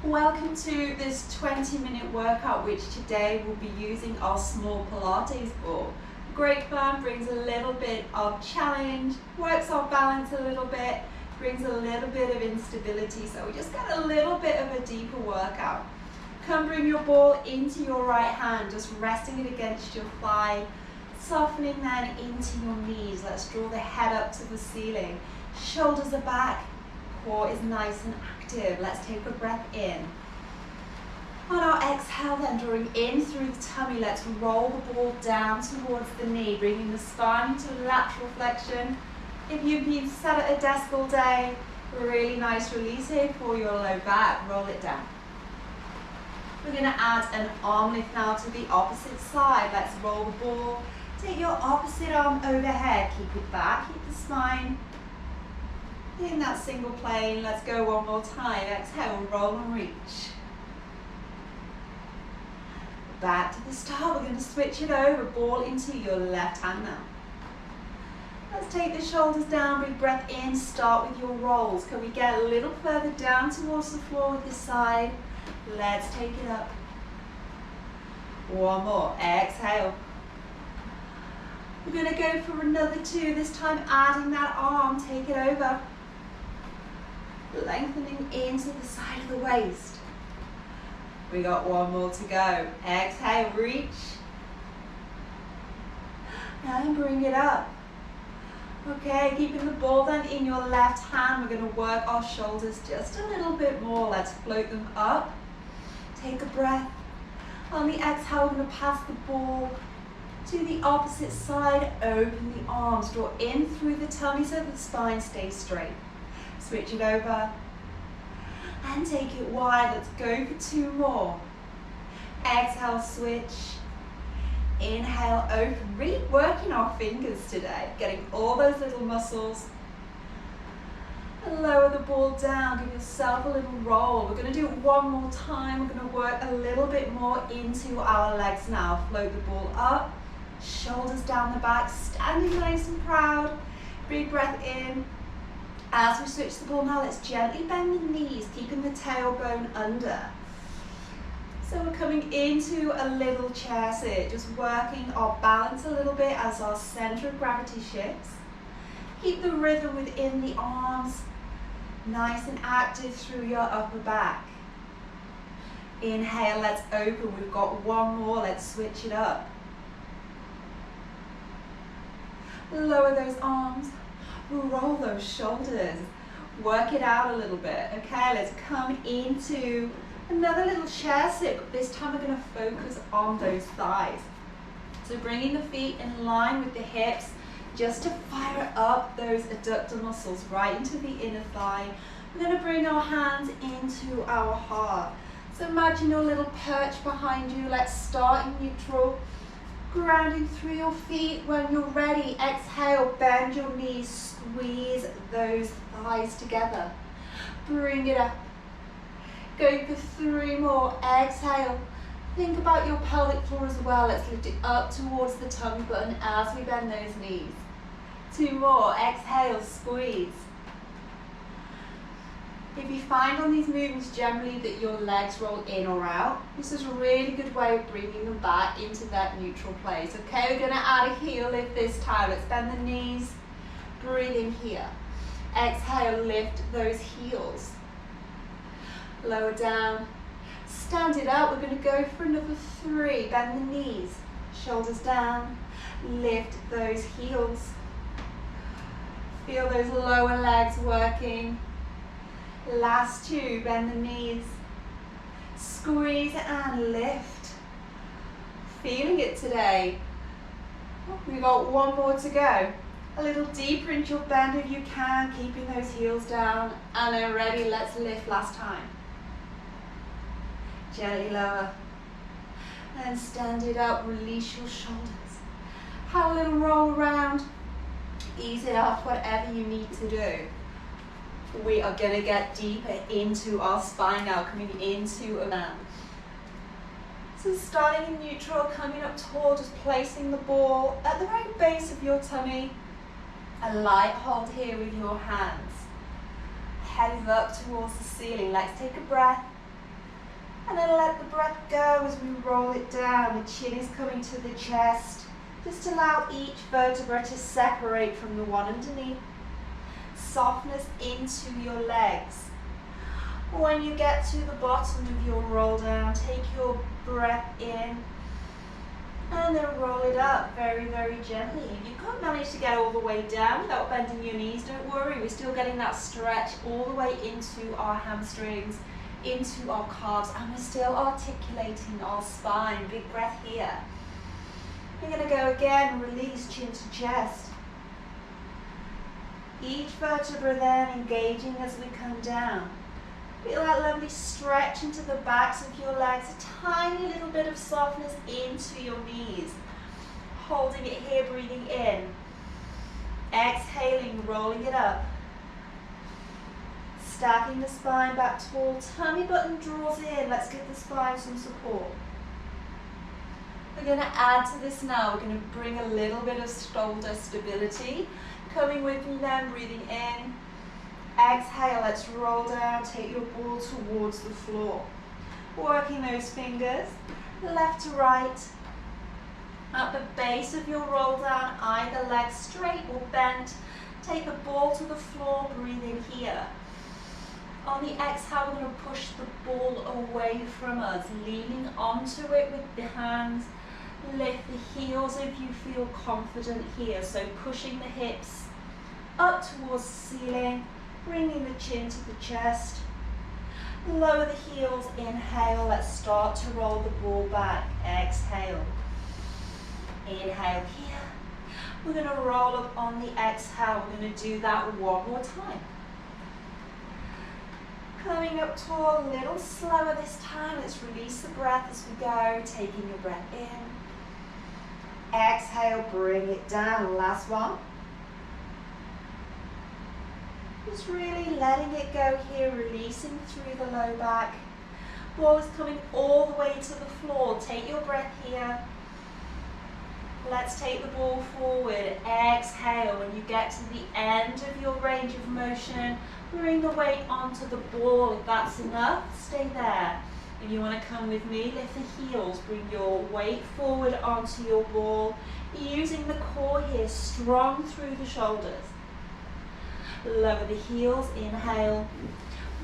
Welcome to this 20-minute workout, which today we'll be using our small Pilates ball. Great fun, brings a little bit of challenge, works our balance a little bit, brings a little bit of instability, so we just get a little bit of a deeper workout. Come bring your ball into your right hand, just resting it against your thigh, softening then into your knees. Let's draw the head up to the ceiling. Shoulders are back, core is nice and active. Let's take a breath in. On our exhale then, drawing in through the tummy, let's roll the ball down towards the knee, bringing the spine into lateral flexion. If you've been sat at a desk all day, really nice release here for your low back. Roll it down. We're going to add an arm lift now to the opposite side. Let's roll the ball. Take your opposite arm overhead. Keep it back, keep the spine in that single plane. Let's go one more time. Exhale, roll and reach. Back to the start. We're going to switch it over. Ball into your left hand now. Let's take the shoulders down. Big breath in. Start with your rolls. Can we get a little further down towards the floor with this side? Let's take it up. One more. Exhale. We're going to go for another two. This time adding that arm. Take it over. Lengthening into the side of the waist. We got one more to go. Exhale, reach. And bring it up. Okay, keeping the ball then in your left hand. We're going to work our shoulders just a little bit more. Let's float them up. Take a breath. On the exhale, we're going to pass the ball to the opposite side. Open the arms. Draw in through the tummy so the spine stays straight. Switch it over and take it wide. Let's go for two more. Exhale, switch. Inhale, open. Really working our fingers today, getting all those little muscles. And lower the ball down. Give yourself a little roll. We're going to do it one more time. We're going to work a little bit more into our legs now. Float the ball up. Shoulders down the back. Standing nice and proud. Big breath in. As we switch the ball now, let's gently bend the knees, keeping the tailbone under. So we're coming into a little chair sit, just working our balance a little bit as our center of gravity shifts. Keep the rhythm within the arms, nice and active through your upper back. Inhale, let's open. We've got one more, let's switch it up. Lower those arms. Roll those shoulders, work it out a little bit. Okay, let's come into another little chair sit, but this time we're going to focus on those thighs. So bringing the feet in line with the hips, just to fire up those adductor muscles right into the inner thigh. We're going to bring our hands into our heart. So imagine your little perch behind you. Let's start in neutral. Grounding through your feet. When you're ready, exhale, bend your knees, squeeze those thighs together. Bring it up. Go for three more. Exhale. Think about your pelvic floor as well. Let's lift it up towards the tummy button as we bend those knees. Two more. Exhale, squeeze. If you find on these movements generally that your legs roll in or out, this is a really good way of bringing them back into that neutral place. Okay, we're going to add a heel lift this time. Let's bend the knees, breathe in here. Exhale, lift those heels. Lower down, stand it up. We're going to go for another three. Bend the knees, shoulders down, lift those heels. Feel those lower legs working. Last two, bend the knees, squeeze and lift. Feeling it today. We've got one more to go. A little deeper into your bend if you can, keeping those heels down. And then ready, let's lift last time. Gently lower. And stand it up, release your shoulders. Have a little roll around. Ease it off, whatever you need to do. We are going to get deeper into our spine now, coming into a man. So starting in neutral, coming up tall, just placing the ball at the very base of your tummy. A light hold here with your hands. Head is up towards the ceiling. Let's take a breath. And then let the breath go as we roll it down. The chin is coming to the chest. Just allow each vertebra to separate from the one underneath. Softness into your legs. When you get to the bottom of your roll down, take your breath in and then roll it up very, very gently. If you can't manage to get all the way down without bending your knees, don't worry. We're still getting that stretch all the way into our hamstrings, into our calves, and we're still articulating our spine. Big breath here. We're going to go again, release chin to chest. Each vertebra then engaging as we come down. Feel that lovely stretch into the backs of your legs, a tiny little bit of softness into your knees. Holding it here, breathing in. Exhaling, rolling it up. Stacking the spine back tall, tummy button draws in. Let's give the spine some support. We're going to add to this now. We're going to bring a little bit of shoulder stability. Coming with me then, breathing in. Exhale, let's roll down, take your ball towards the floor. Working those fingers, left to right. At the base of your roll down, either leg straight or bent. Take the ball to the floor, breathe in here. On the exhale, we're going to push the ball away from us, leaning onto it with the hands. Lift the heels if you feel confident here. So pushing the hips up towards the ceiling. Bringing the chin to the chest. Lower the heels, inhale, let's start to roll the ball back. Exhale. Inhale here. We're going to roll up on the exhale. We're going to do that one more time. Coming up tall, a little slower this time. Let's release the breath as we go, taking your breath in. Exhale, bring it down. Last one. Just really letting it go here, releasing through the low back. Ball is coming all the way to the floor. Take your breath here. Let's take the ball forward. Exhale. When you get to the end of your range of motion, bring the weight onto the ball. If that's enough, stay there. If you want to come with me, lift the heels. Bring your weight forward onto your ball. Using the core here, strong through the shoulders. Lower the heels, inhale,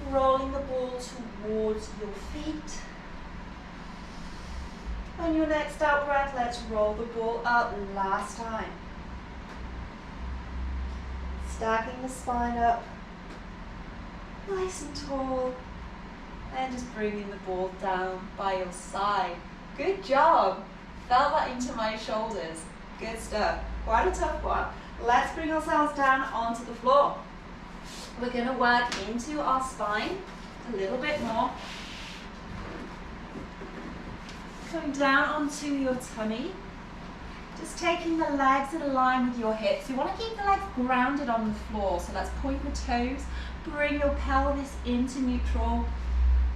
rolling the ball towards your feet. On your next out breath, let's roll the ball up last time. Stacking the spine up, nice and tall, and just bringing the ball down by your side. Good job. Felt that into my shoulders. Good stuff. Quite a tough one. Let's bring ourselves down onto the floor. We're going to work into our spine a little bit more. Coming down onto your tummy. Just taking the legs in line with your hips. You want to keep the legs grounded on the floor. So let's point the toes. Bring your pelvis into neutral.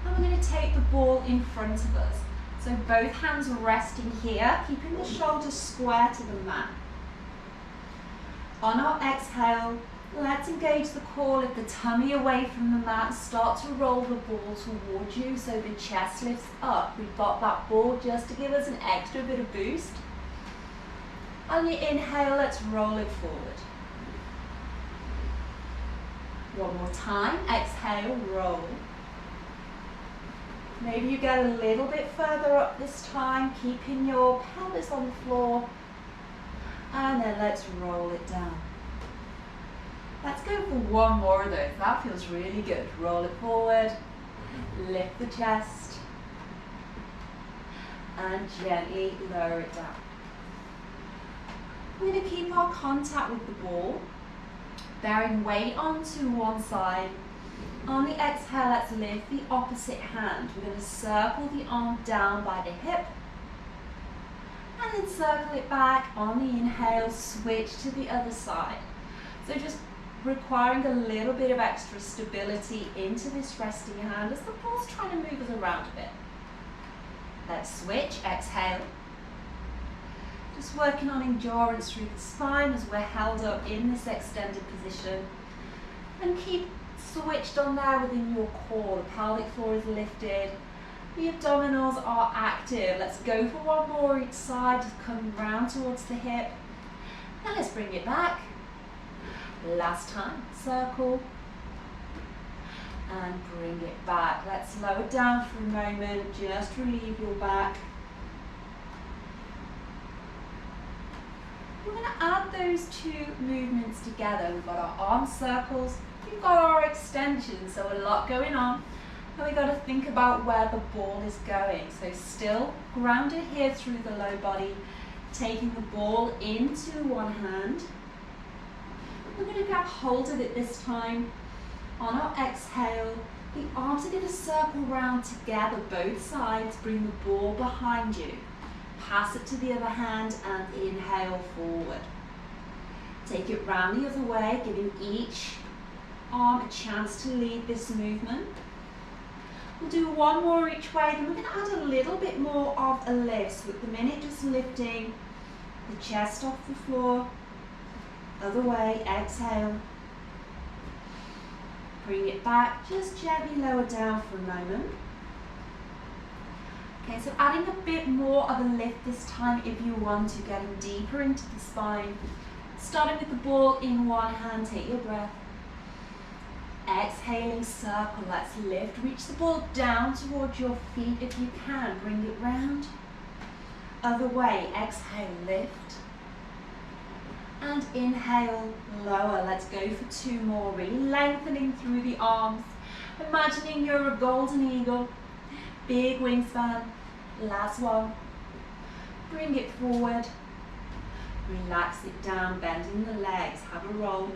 And we're going to take the ball in front of us. So both hands are resting here, keeping the shoulders square to the mat. On our exhale, let's engage the core, lift the tummy away from the mat, start to roll the ball towards you so the chest lifts up. We've got that ball just to give us an extra bit of boost. On your inhale, let's roll it forward. One more time, exhale, roll. Maybe you get a little bit further up this time, keeping your pelvis on the floor. And then let's roll it down. Let's go for one more of those. That feels really good. Roll it forward, lift the chest, and gently lower it down. We're going to keep our contact with the ball, bearing weight onto one side. On the exhale, let's lift the opposite hand. We're going to circle the arm down by the hip, and then circle it back. On the inhale, switch to the other side. So just requiring a little bit of extra stability into this resting hand as the ball's trying to move us around a bit. Let's switch, exhale. Just working on endurance through the spine as we're held up in this extended position. And keep switched on there within your core. The pelvic floor is lifted The abdominals are active. Let's go for one more each side, just come round towards the hip. And let's bring it back. Last time, circle. And bring it back. Let's lower down for a moment, just relieve your back. We're going to add those two movements together. We've got our arm circles, we've got our extensions, so a lot going on. And we've got to think about where the ball is going. So still grounded here through the low body, taking the ball into one hand. We're going to grab hold of it this time. On our exhale, the arms are going to circle round together, both sides. Bring the ball behind you. Pass it to the other hand and inhale forward. Take it round the other way, giving each arm a chance to lead this movement. We'll do one more each way, then we're going to add a little bit more of a lift. So at the minute, just lifting the chest off the floor. Other way, exhale. Bring it back, just gently lower down for a moment. Okay, so adding a bit more of a lift this time if you want to, getting deeper into the spine. Starting with the ball in one hand, take your breath. Exhaling, circle, let's lift. Reach the ball down towards your feet if you can. Bring it round. Other way, exhale, lift. And inhale, lower. Let's go for two more. Really lengthening through the arms. Imagining you're a golden eagle. Big wingspan. Last one. Bring it forward. Relax it down, bending the legs. Have a roll.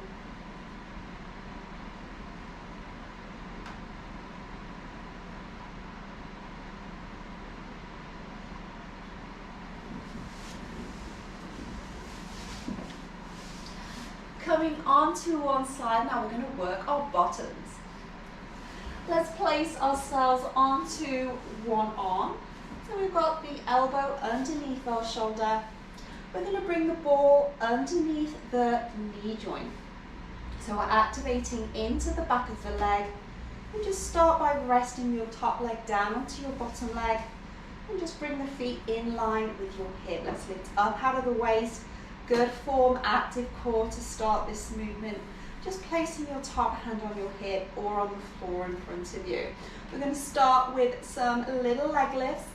Coming onto one side, now we're going to work our bottoms. Let's place ourselves onto one arm. So we've got the elbow underneath our shoulder. We're going to bring the ball underneath the knee joint. So we're activating into the back of the leg. And just start by resting your top leg down onto your bottom leg. And just bring the feet in line with your hip. Let's lift up out of the waist. Good form, active core to start this movement. Just placing your top hand on your hip or on the floor in front of you. We're going to start with some little leg lifts.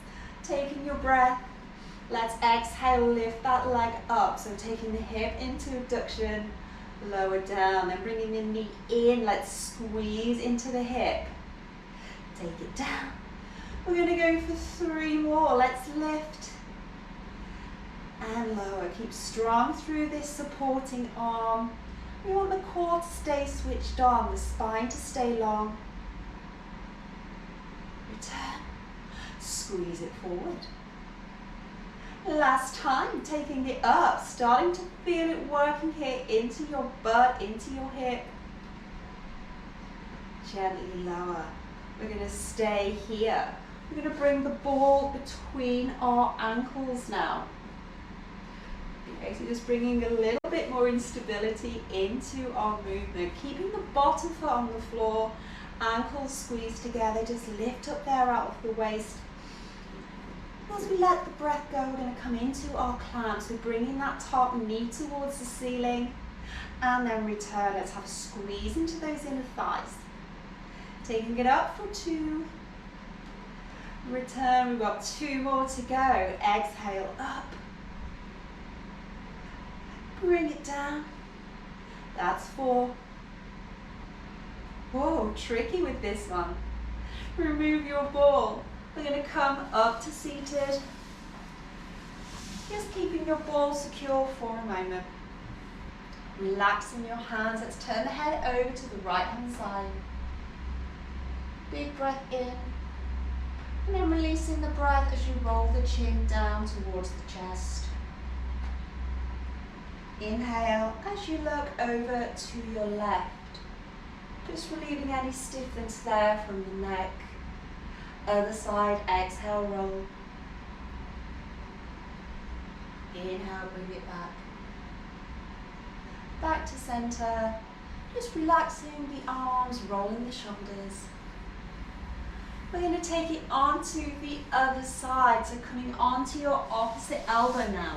Taking your breath. Let's exhale, lift that leg up. So taking the hip into abduction, lower down, then bringing the knee in. Let's squeeze into the hip. Take it down. We're going to go for three more. Let's lift. And lower. Keep strong through this supporting arm. We want the core to stay switched on, the spine to stay long. Return. Squeeze it forward. Last time, taking it up, starting to feel it working here into your butt, into your hip. Gently lower. We're going to stay here. We're going to bring the ball between our ankles now. Okay, so just bringing a little bit more instability into our movement. Keeping the bottom foot on the floor, ankles squeezed together. Just lift up there out of the waist. As we let the breath go, we're going to come into our clamps. We're bringing that top knee towards the ceiling and then return. Let's have a squeeze into those inner thighs. Taking it up for two. Return. We've got two more to go. Exhale up. Bring it down. That's four. Whoa, tricky with this one. Remove your ball. We're going to come up to seated. Just keeping your ball secure for a moment. Relaxing your hands. Let's turn the head over to the right hand side. Big breath in. And then releasing the breath as you roll the chin down towards the chest. Inhale as you look over to your left. Just relieving any stiffness there from the neck. Other side, exhale, roll. Inhale, bring it back. Back to center. Just relaxing the arms, rolling the shoulders. We're going to take it onto the other side, so coming onto your opposite elbow now.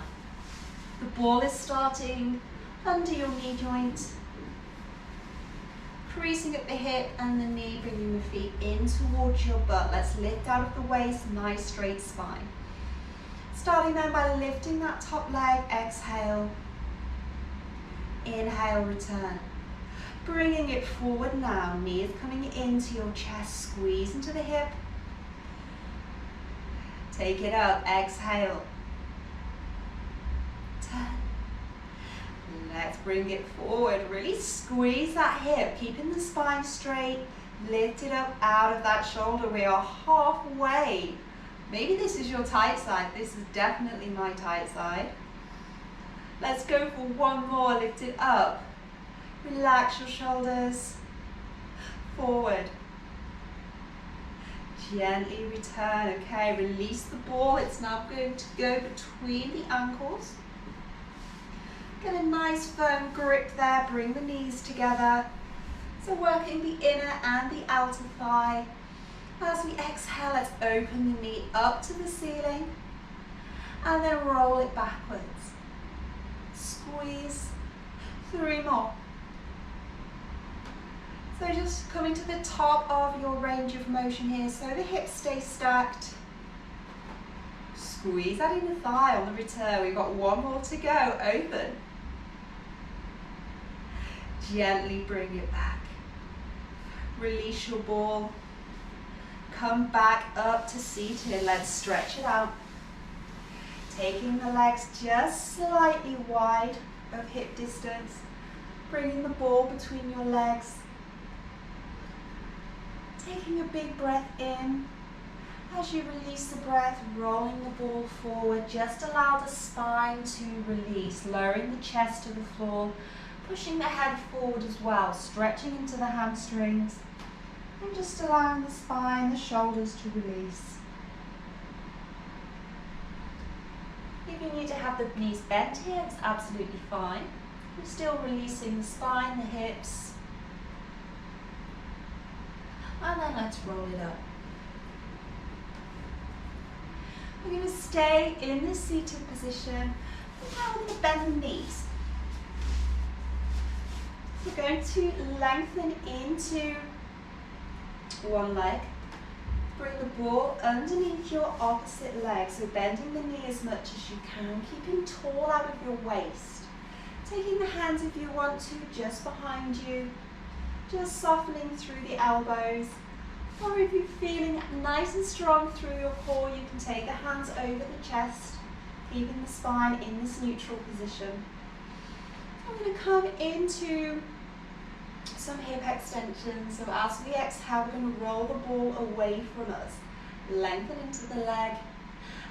The ball is starting under your knee joint, creasing at the hip and the knee, bringing the feet in towards your butt. Let's lift out of the waist, nice straight spine. Starting then by lifting that top leg, exhale, inhale, return. Bringing it forward now, knees coming into your chest, squeeze into the hip. Take it up, exhale. Turn. Let's bring it forward, really squeeze that hip, keeping the spine straight. Lift it up out of that shoulder. We are halfway. Maybe this is your tight side. This is definitely my tight side. Let's go for one more, lift it up. Relax your shoulders, forward. Gently return, okay, release the ball. It's now going to go between the ankles. Get a nice firm grip there, bring the knees together. So working the inner and the outer thigh. As we exhale, let's open the knee up to the ceiling and then roll it backwards. Squeeze, 3 more. So just coming to the top of your range of motion here, so the hips stay stacked. Squeeze that inner thigh on the return. We've got 1 more to go, open. Gently bring it back. Release your ball. Come back up to seated. Let's stretch it out. Taking the legs just slightly wide of hip distance. Bringing the ball between your legs. Taking a big breath in. As you release the breath, rolling the ball forward. Just allow the spine to release. Lowering the chest to the floor. Pushing the head forward as well. Stretching into the hamstrings. And just allowing the spine, the shoulders to release. If you need to have the knees bent here, it's absolutely fine. You're still releasing the spine, the hips. And then let's roll it up. We're going to stay in this seated position. And now we're going to bend the knees. We're going to lengthen into one leg. Bring the ball underneath your opposite leg, so bending the knee as much as you can, keeping tall out of your waist. Taking the hands, if you want to, just behind you, just softening through the elbows. Or if you're feeling nice and strong through your core, you can take the hands over the chest, keeping the spine in this neutral position. I'm going to come into some hip extensions. So as we exhale, we're going to roll the ball away from us. Lengthen into the leg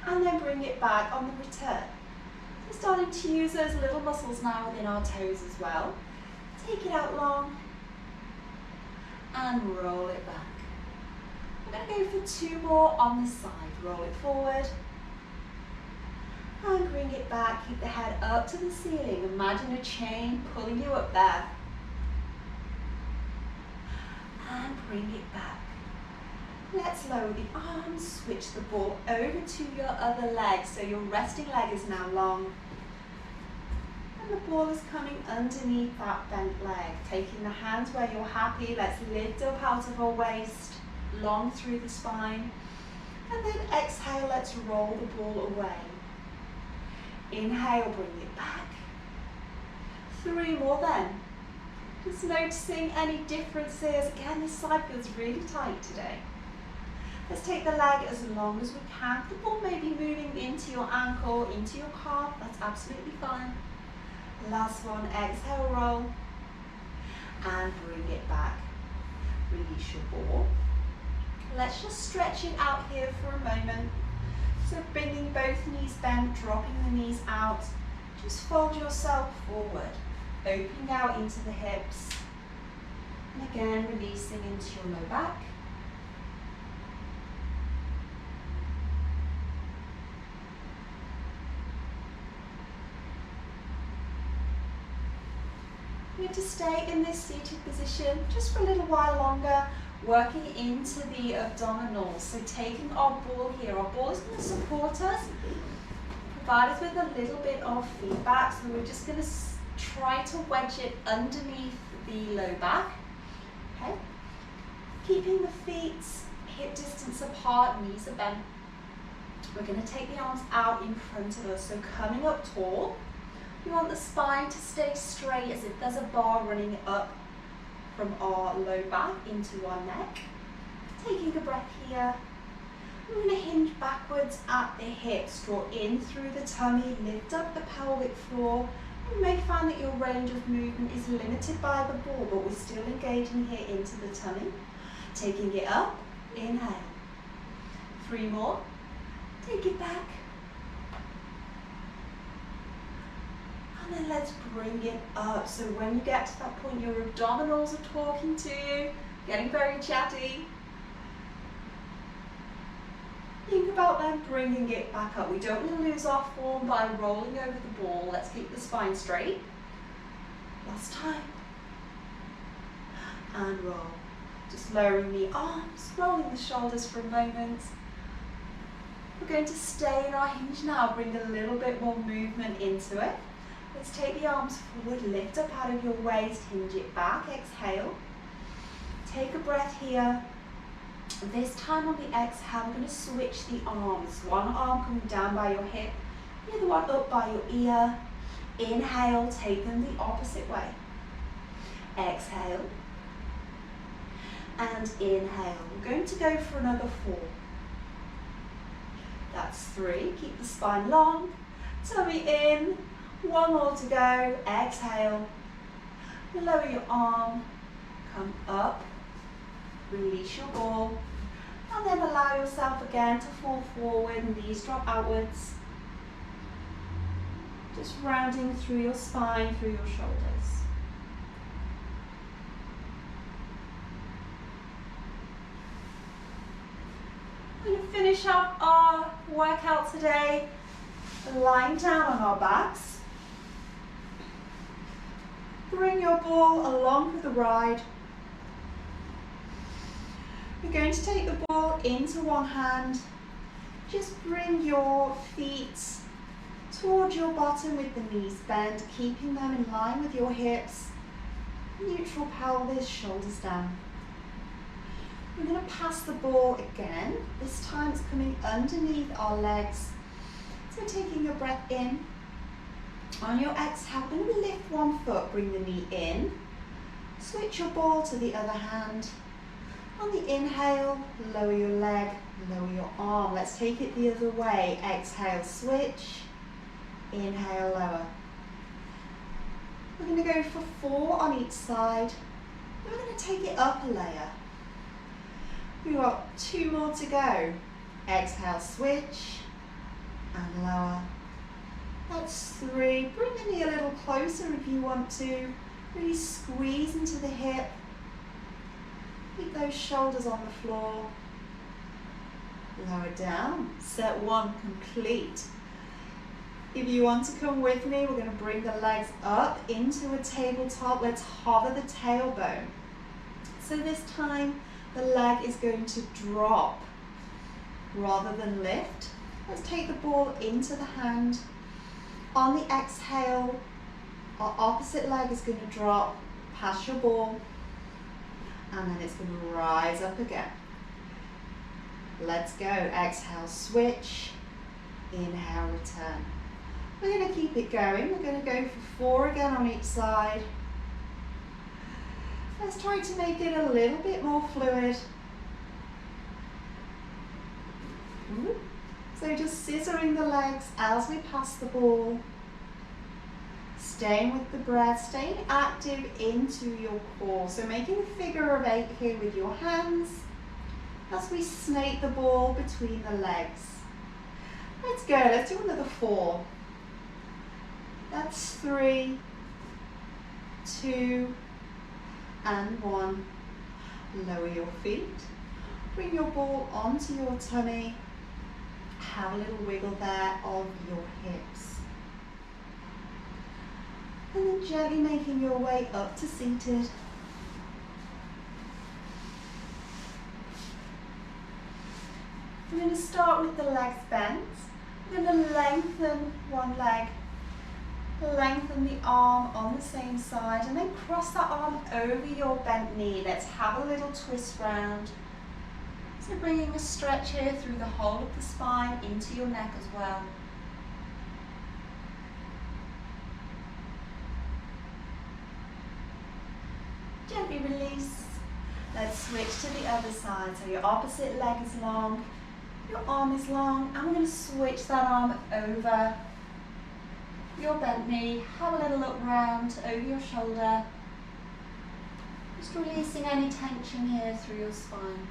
and then bring it back on the return. So starting to use those little muscles now within our toes as well. Take it out long and roll it back. We're going to go for 2 more on this side. Roll it forward and bring it back. Keep the head up to the ceiling. Imagine a chain pulling you up there. And bring it back. Let's lower the arms, switch the ball over to your other leg. So your resting leg is now long. And the ball is coming underneath that bent leg. Taking the hands where you're happy. Let's lift up out of our waist, long through the spine. And then exhale, let's roll the ball away. Inhale, bring it back. 3 more then. Just noticing any differences. Again, this side feels really tight today. Let's take the leg as long as we can. The ball may be moving into your ankle, into your calf. That's absolutely fine. Last one, exhale, roll. And bring it back. Release your ball. Let's just stretch it out here for a moment. So bringing both knees bent, dropping the knees out. Just fold yourself forward. Opening out into the hips, and again releasing into your low back. We're going to stay in this seated position just for a little while longer. working into the abdominals. So taking our ball here, our ball is going to support us, provide us with a little bit of feedback. So we're just going to try to wedge it underneath the low back. Okay. Keeping the feet hip distance apart, knees are bent. We're going to take the arms out in front of us, so coming up tall. We want the spine to stay straight as if there's a bar running up from our low back into our neck. Taking a breath here. We're going to hinge backwards at the hips, draw in through the tummy, lift up the pelvic floor. You may find that your range of movement is limited by the ball, but we're still engaging here into the tummy. Taking it up, inhale. 3 more. Take it back. And then let's bring it up. So when you get to that point, your abdominals are talking to you, getting very chatty. Think about then bringing it back up. We don't want to lose our form by rolling over the ball. Let's keep the spine straight. Last time. And roll. Just lowering the arms, rolling the shoulders for a moment. We're going to stay in our hinge now, bring a little bit more movement into it. Let's take the arms forward, lift up out of your waist, hinge it back, exhale. Take a breath here. This time on the exhale, we're going to switch the arms. One arm coming down by your hip, the other one up by your ear. Inhale, take them the opposite way. Exhale. And inhale. We're going to go for another 4. That's 3. Keep the spine long. Tummy in. 1 more to go. Exhale. Lower your arm. Come up. Release your ball. And then allow yourself again to fall forward. Knees drop outwards. Just rounding through your spine, through your shoulders. We're going to finish up our workout today lying down on our backs. Bring your ball along for the ride. We're going to take the ball into one hand. Just bring your feet towards your bottom with the knees bent, keeping them in line with your hips. Neutral pelvis, shoulders down. We're going to pass the ball again. This time it's coming underneath our legs. So taking a breath in. On your exhale, we're going to lift one foot, bring the knee in. Switch your ball to the other hand. On the inhale, lower your leg, lower your arm. Let's take it the other way. Exhale, switch. Inhale, lower. We're going to go for 4 on each side. Then we're going to take it up a layer. We've got 2 more to go. Exhale, switch, and lower. That's 3. Bring the knee a little closer if you want to. Really squeeze into the hip. Keep those shoulders on the floor. Lower down. Set 1 complete. If you want to come with me, we're going to bring the legs up into a tabletop. Let's hover the tailbone. So this time, the leg is going to drop rather than lift. Let's take the ball into the hand. On the exhale, our opposite leg is going to drop past your ball, and then it's going to rise up again. Let's go. Exhale, switch. Inhale, return. We're going to keep it going. We're going to go for 4 again on each side. Let's try to make it a little bit more fluid. So just scissoring the legs as we pass the ball. Staying with the breath, staying active into your core. So making a figure of 8 here with your hands as we snake the ball between the legs. Let's go, let's do another 4. That's 3, 2, and 1. Lower your feet. Bring your ball onto your tummy. Have a little wiggle there of your hips. And then gently making your way up to seated. I'm going to start with the legs bent. I'm going to lengthen one leg, lengthen the arm on the same side, and then cross that arm over your bent knee. Let's have a little twist round. So bringing a stretch here through the whole of the spine into your neck as well. Gently release. Let's switch to the other side. So your opposite leg is long, your arm is long, and we're going to switch that arm over your bent knee. Have a little look round over your shoulder. Just releasing any tension here through your spine.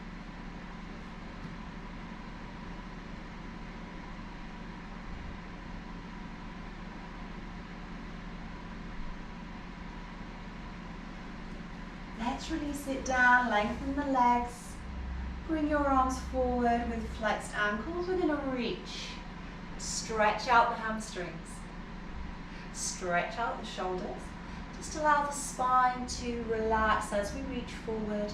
Let's release it down, lengthen the legs, bring your arms forward with flexed ankles. We're going to reach, stretch out the hamstrings, stretch out the shoulders. Just allow the spine to relax as we reach forward.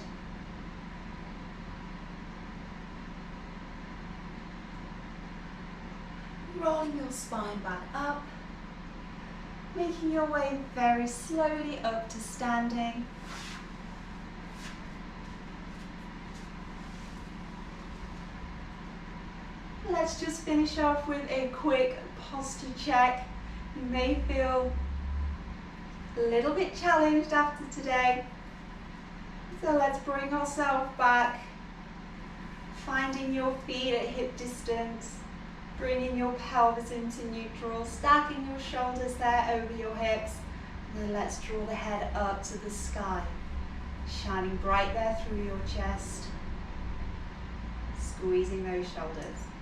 Rolling your spine back up, making your way very slowly up to standing. Let's just finish off with a quick posture check. You may feel a little bit challenged after today. So let's bring ourselves back, finding your feet at hip distance, bringing your pelvis into neutral, stacking your shoulders there over your hips. And then let's draw the head up to the sky, shining bright there through your chest, squeezing those shoulders.